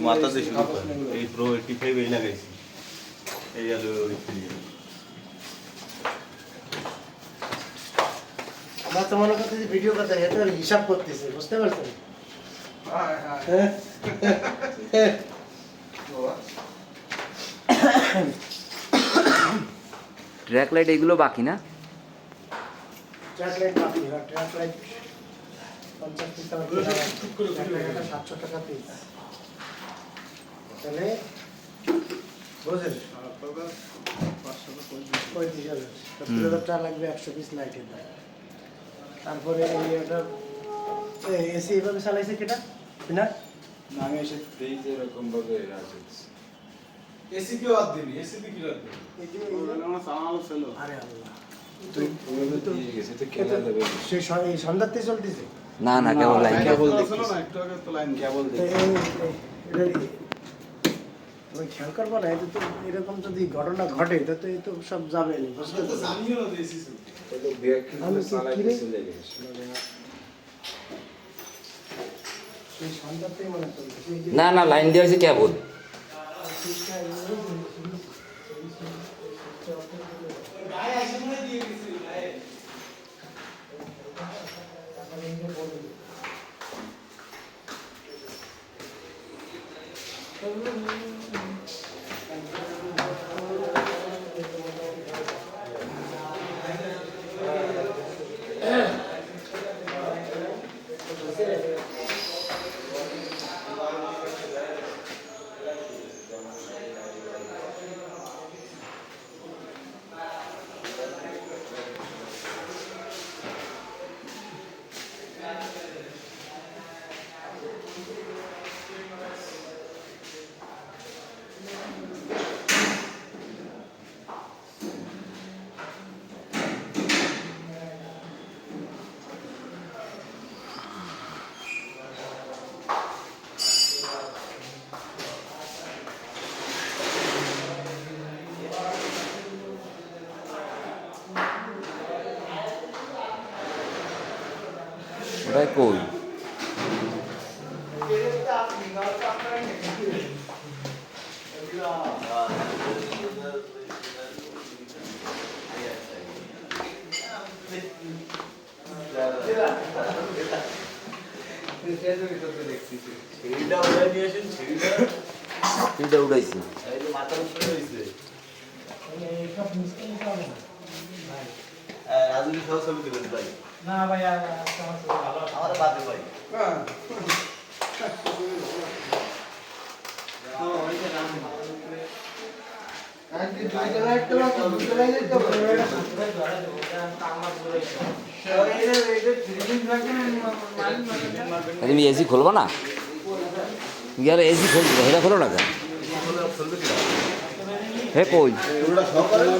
মাথা দিয়ে শুরু করে এই প্রো 85 এই লাগাইছি এই আলো আমার তো মনে করতেছি ভিডিও কথা এটা হিসাব করতেছে বুঝতে পারছেন ট্র্যাক লাইট এগুলো বাকি না ট্র্যাক লাইট বাকি না ট্র্যাক লাইট 50 পিস টাকা 700 টাকা পিস তাহলে বুঝেন 35,000 টাকা লাগবে 100 পিস লাইটের দাম তারপরে এই এটা এসি এভাবে চালাইছে কেটা না আমি এসে ফ্রিজ এরকম ভাবে আছে এসি কেউ আর দিবি এসি দি কি রাখবে এই যে আমার সামাল ছিল আরে আল্লাহ তুই ওইভাবে দিয়ে গেছে তো কেনা দেবে সেই এই সন্ধ্যাতে চলতেছে না না কেবল লাইট কেবল ছিল না একটু আগে তো লাইন কেবল তুমি খেয়াল করবো না এটা তো এরকম যদি ঘটনা ঘটে তো এই তো সব যাবে না বুঝলে তো জানিও না এসি ছিল তো ব্যাগ আমি কিন্তু কি চালাইতে কিরে? চলে গেছে সেই সন্ধ্যাতেই মনে চলতেছে এই যে না না লাইন দেওয়া হয়েছে কেবল গায়ে আসে মনে দিয়ে গেছি গায়ে ওটাই কই সেইটা উড়াই নিয়ে আসেন সেইটা এটা উঠাইছি এই যে মাথার উপরে হইছে সব মিস্ত্রি হবে না রাজুরি সহ ছবি তুলেন ভাই না ভাই ভালো আমার বাদে ভাই তুমি এসি খুলবো না গেলে এসি খুলবো এটা খোলো না কেন হে কই এগুলো সহ করেন